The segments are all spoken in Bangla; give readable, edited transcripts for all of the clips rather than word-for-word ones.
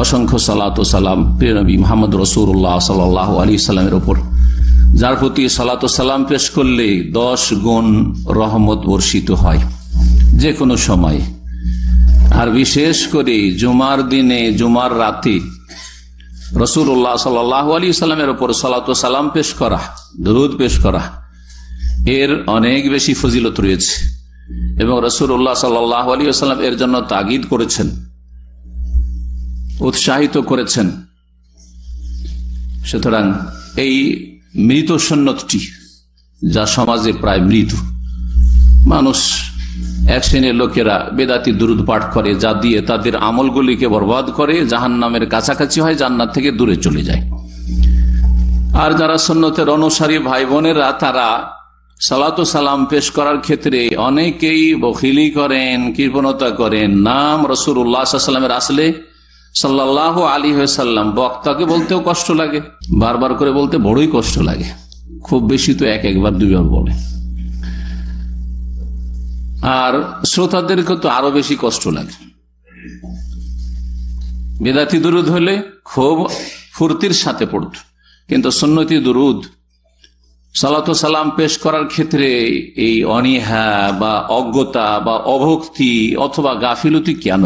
অসংখ্য সালাত ও সালাম প্রিয় নবী মুহাম্মদ রাসূলুল্লাহ সাল্লাল্লাহু আলাইহি সাল্লামের উপর, যার প্রতি সালাত ও সালাম পেশ করলে 10 গুণ রহমত বর্ষিত হয় যে কোনো সময়। আর বিশেষ করে জুমার দিনে, জুমার রাতে রাসূলুল্লাহ সাল্লাল্লাহু আলাইহি সাল্লামের উপর সালাত ও সালাম পেশ করা, দরুদ পেশ করা, এর অনেক বেশি ফজিলত রয়েছে এবং রাসূলুল্লাহ সাল্লাল্লাহু আলাইহি সাল্লাম এর জন্য তাগিদ করেছেন, উৎসাহিত করেছেন। সুতরাং এই মৃত সুন্নতটি, যা সমাজে প্রায় মৃত, মানুষ এক শ্রেণীর লোকেরা বেদাতি দুরুদ পাঠ করে, যা দিয়ে তাদের আমলগুলিকে বরবাদ করে, জাহান্নামের কাছাকাছি হয়, জান্নাত থেকে দূরে চলে যায়। আর যারা সুন্নতের অনুসারী ভাই বোনেরা, তারা সালাত ও সালাম পেশ করার ক্ষেত্রে অনেকেই বখিলি করেন, কৃপণতা করেন। নাম রাসূলুল্লাহ সাল্লাল্লাহু আলাইহি ওয়াসাল্লামের আসলে সাল্লাল্লাহু আলাইহি ওয়াসাল্লাম, বক্তাকে বলতেও কষ্ট লাগে, বারবার করে বলতে বড়ই কষ্ট লাগে, খুব বেশি তো একবার দুইবার বলে, আর শ্রোতাদেরকে তো আরো বেশি কষ্ট লাগে। বেদাতি দুরুদ হলে খুব ফুর্তির সাথে পড়ত, কিন্তু সুন্নতি দুরুদ সালাত ও সালাম পেশ করার ক্ষেত্রে এই অনীহা বা অজ্ঞতা বা অভক্তি অথবা গাফিলতি কেন?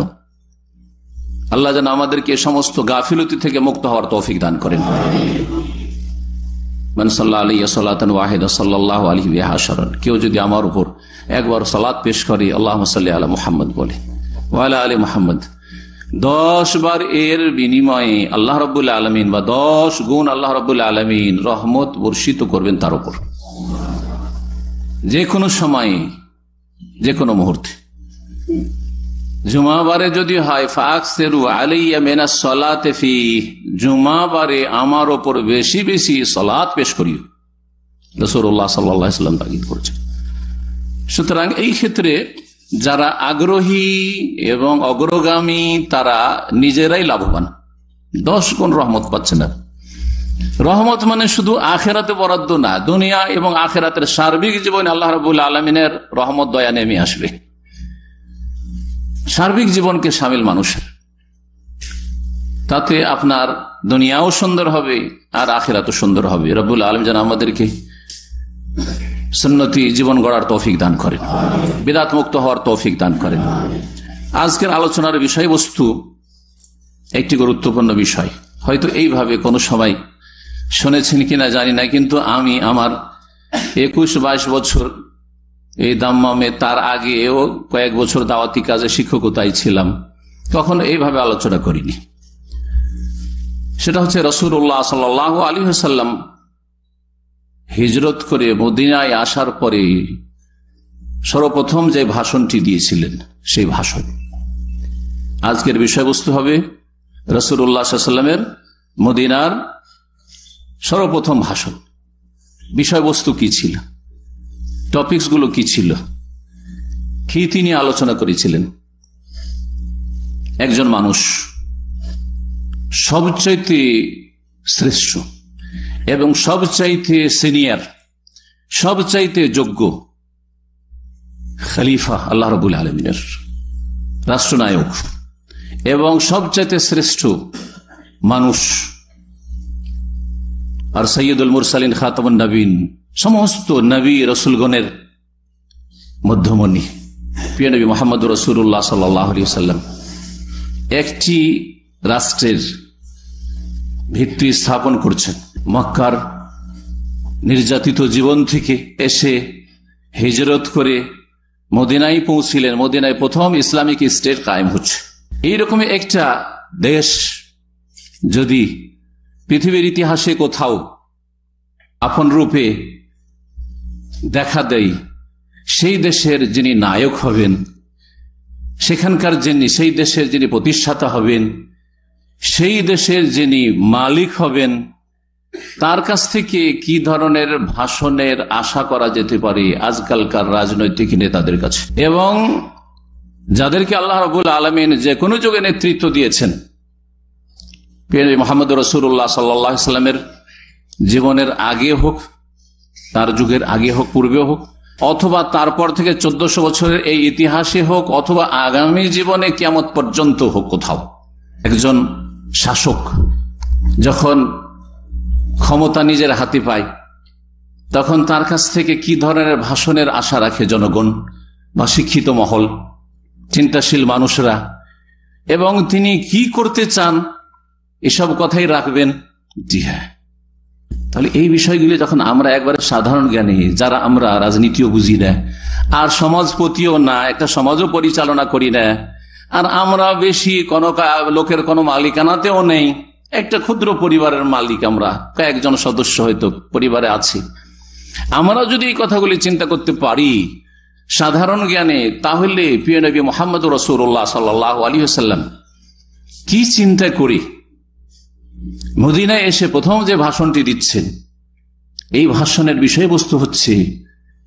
আল্লাহ যেন আমাদেরকে সমস্ত গাফিলতি থেকে মুক্ত হওয়ার তৌফিক দান করেন। মান সাল্লাল্লাহু আলাইহি সাল্লাতান ওয়াহিদা সাল্লাল্লাহু আলাইহি ওয়া হাশারান, কেউ যদি আমার উপর একবার সালাত পেশ করে, আল্লাহুম্মা সাল্লি আলা মুহাম্মদ বলে, ওয়া আলা আলি মুহাম্মদ, 10 বার এর বিনিময়ে আল্লাহ রাব্বুল আলামিন বা 10 গুণ আল্লাহ রাব্বুল আলামিন রহমত বর্ষিত করবেন তার উপর, যে কোনো সময়ে, যে কোনো মুহূর্তে। জুমাবারে যদি হয়, ফাকসিরু আলাইয়া মিনাস সালাতি ফি, জুমাবারে আমার উপর বেশি বেশি সালাত পেশ করিও, রাসূলুল্লাহ সাল্লাল্লাহু আলাইহি ওয়াসাল্লাম তাকিদ করেছেন। সুতরাং এই ক্ষেত্রে যারা আগ্রহী এবং অগ্রগামী, তারা নিজেরাই লাভবান, 10 গুণ রহমত পাচ্ছে না। রহমত মানে শুধু আখেরাতে বরাদ্দ না, দুনিয়া এবং আখেরাতের সার্বিক জীবনে আল্লাহ রাব্বুল আলামিনের রহমত দয়া নেমে আসবে, সার্বিক জীবনকে শামিল মানুষের, তাতে আপনার দুনিয়াও সুন্দর হবে আর আখিরাতও সুন্দর হবে। রব্বুল আলামিন যেন আমাদেরকে সুন্নতি জীবন গড়ার তৌফিক দান করেন, বিদআত মুক্ত হওয়ার তৌফিক দান করেন। আজকের আলোচনার বিষয়বস্তু একটি গুরুত্বপূর্ণ বিষয়, হয়তো এইভাবে কোনো সময় শুনেছেন কিনা জানি না, কিন্তু আমি আমার 21-22 বছর এই দাম্মামে, তার আগেও কয়েক বছর দাওয়াতি কাজে শিক্ষকতায় ছিলাম, কখনো এইভাবে আলোচনা করিনি। সেটা হচ্ছে রাসূলুল্লাহ সাল্লাল্লাহু আলাইহি ওয়াসাল্লাম হিজরত করে মদিনায় আসার পরে সর্বপ্রথম যে ভাষণটি দিয়েছিলেন, সেই ভাষণ। আজকের বিষয়বস্তু হবে রাসূলুল্লাহ সাল্লাল্লাহু আলাইহি ওয়াসাল্লামের মদিনার সর্বপ্রথম ভাষণ। বিষয়বস্তু কি ছিল, টপিকস গুলো কি ছিল, কি তিনি আলোচনা করেছিলেন। একজন মানুষ সবচাইতে শ্রেষ্ঠ এবং সবচাইতে সিনিয়র, সবচাইতে যোগ্য খলিফা আল্লাহ রাব্বুল আলামিনের, রাষ্ট্রনায়ক এবং সবচাইতে শ্রেষ্ঠ মানুষ, আর সৈয়দুল মুরসালিন খাতামুন নবীন, সমস্ত নবী রসুলগণের মধ্যমণি প্রিয় নবী মুহাম্মদ রাসূলুল্লাহ সাল্লাল্লাহু আলাইহি ওয়াসাল্লাম একটি রাষ্ট্রের ভিত্তি স্থাপন করছেন। মক্কার নির্যাতিত জীবন থেকে এসে হিজরত করে মদিনায় পৌঁছিলেন, মদিনায় প্রথম ইসলামিক স্টেট কায়েম হচ্ছে। এইরকম একটা দেশ যদি পৃথিবীর ইতিহাসে কোথাও আপন রূপে দেখা দেয়, সেই দেশের যিনি নায়ক হবেন, সেখানকার যিনি, সেই দেশের যিনি প্রতিষ্ঠাতা হবেন, সেই দেশের যিনি মালিক হবেন, তার কাছ থেকে কি ধরনের ভাষণের আশা করা যেতে পারে আজকালকার রাজনৈতিক নেতাদের কাছে, এবং যাদেরকে আল্লাহ রাব্বুল আলামিন যে কোনো যুগে নেতৃত্ব দিয়েছেন, মুহাম্মদ রাসূলুল্লাহ সাল্লাল্লাহু আলাইহি ওয়াসাল্লামের জীবনের আগে হোক, তার যুগের আগে হোক, পূর্বে হোক, অথবা তারপর থেকে 1400 বছরের এই ইতিহাসে হোক, অথবা আগামী জীবনে কিয়ামত পর্যন্ত হোক, কোথাও একজন শাসক যখন ক্ষমতা নিজের হাতে পায় তখন তার কাছ থেকে কি ধরনের ভাষণের আশা রাখে জনগণ বা শিক্ষিত মহল, চিন্তাশীল মানুষরা, এবং তিনি কি করতে চান এসব কথাই রাখবেন। জি হ্যাঁ, তাহলে এই বিষয়গুলি যখন আমরা একবারে সাধারণ জ্ঞানী, যারা আমরা রাজনীতিও বুঝি না আর সমাজপতিও না, একটা সমাজও পরিচালনা করি না, আর আমরা বেশি কোনো লোকের কোনো মালিকানাতেও নেই, একটা ক্ষুদ্র পরিবারের মালিক, আমরা কয়েকজন সদস্য হয়তো পরিবারে আছি, আমরা যদি এই কথাগুলি চিন্তা করতে পারি সাধারণ জ্ঞানে, তাহলে প্রিয় নবী মুহাম্মদ রাসূলুল্লাহ সাল্লাল্লাহু আলাইহি ওয়াসাল্লাম কি চিন্তা করি মদিনায় এসে প্রথম যে ভাষণটি দিচ্ছেন, এই ভাষণের বিষয়বস্তু হচ্ছে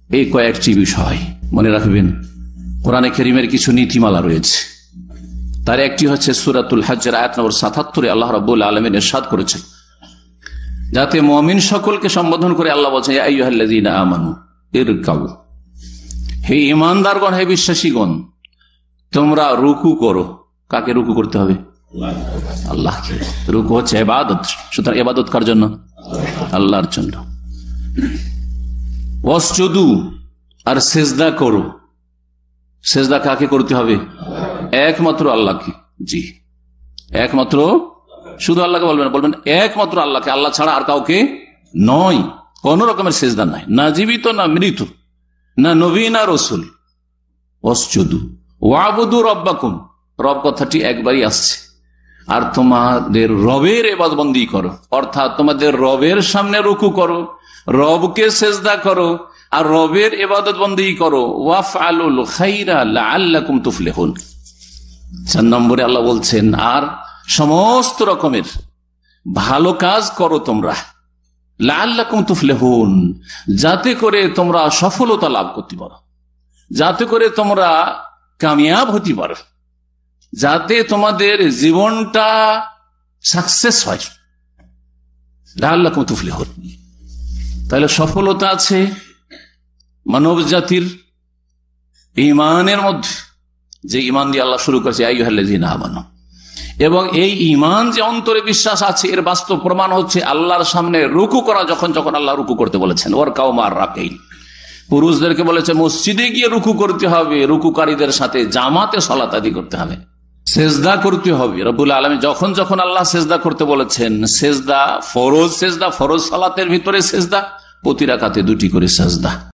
এই কয়েকটি বিষয়। মনে রাখবেন, কোরআনে কারীমের কিছু নীতিমালা রয়েছে, তার একটি হচ্ছে সূরাতুল হজ্জের আয়াত নম্বর ৭৭ আল্লাহ রাব্বুল আলামিন ইরশাদ করেছেন, যাতে মুমিন সকলকে সম্বোধন করে আল্লাহ বলছেন, ইয়া আইয়ুহাল্লাযীনা আমানু ইরকাউ, হে ঈমানদারগণ, হে বিশ্বাসীগণ, তোমরা রুকু করো। কাকে রুকু করতে হবে? আল্লাহকে। রুকু হচ্ছে ইবাদত, সুতরাং ইবাদত কার জন্য? আল্লাহর জন্য। ওয়াসজুদু, আর সিজদা করো। সিজদা কাকে করতে হবে? একমাত্র আল্লাহকে। জি, একমাত্র, শুধু আল্লাহকে বলবেন, বলবেন একমাত্র আল্লাহকে, আল্লাহ ছাড়া আর কাউকে নয়। কোন রকমের সিজদা নাই, না জীবিত না মৃত, না নবী না রসুল। ওয়াসজুদু ওয়াবুদু রব্বাকুম, রব কথাটি একবারই আসছে। আর তোমাদের রবের ইবাদতবন্দি করো, অর্থাৎ তোমাদের রবের সামনে রুকু করো, রবকে সিজদা করো, আর রবের ইবাদতবন্দি করো। ওয়াফআলুল খাইরা লাআল্লাকুম তুফলিহুন। ৪ নম্বরে আল্লাহ বলছেন, আর সমস্ত রকমের ভালো কাজ করো তোমরা, লাআল্লাকুম তুফলিহুন, যাতে করে তোমরা সফলতা লাভ করতে পারো, যাতে করে তোমরা কামিয়াব হতে পারো, যাতে তোমাদের জীবনটা সাকসেস হয়। লাআল্লাকুম তুফলিহুন। তাহলে সফলতা আছে মানব জাতির ঈমানের মধ্যে, যে ঈমান দিয়ে আল্লাহ শুরু করেছে, আইয়ুহাল্লাযীনা আমানু, এবং এই ঈমান যে অন্তরে বিশ্বাস আছে, এর বাস্তব প্রমাণ হচ্ছে আল্লাহর সামনে রুকু করা। যখন যখন আল্লাহ রুকু করতে বলেছেন, ওয়ারকাউ মা'আর রাকিঈন, পুরুষদেরকে বলেছে মসজিদে গিয়ে রুকু করতে হবে, রুকুকারীদের সাথে জামাতে সালাত আদায় করতে হবে, সেজদা করতে হবে। রব্বুল আলামিন যখন যখন আল্লাহ সেজদা করতে বলেছেন, সেজদা ফরজ, সেজদা ফরজ সালাতের ভিতরে সেজদা, প্রতি রাকাতে 2টি করে সেজদা।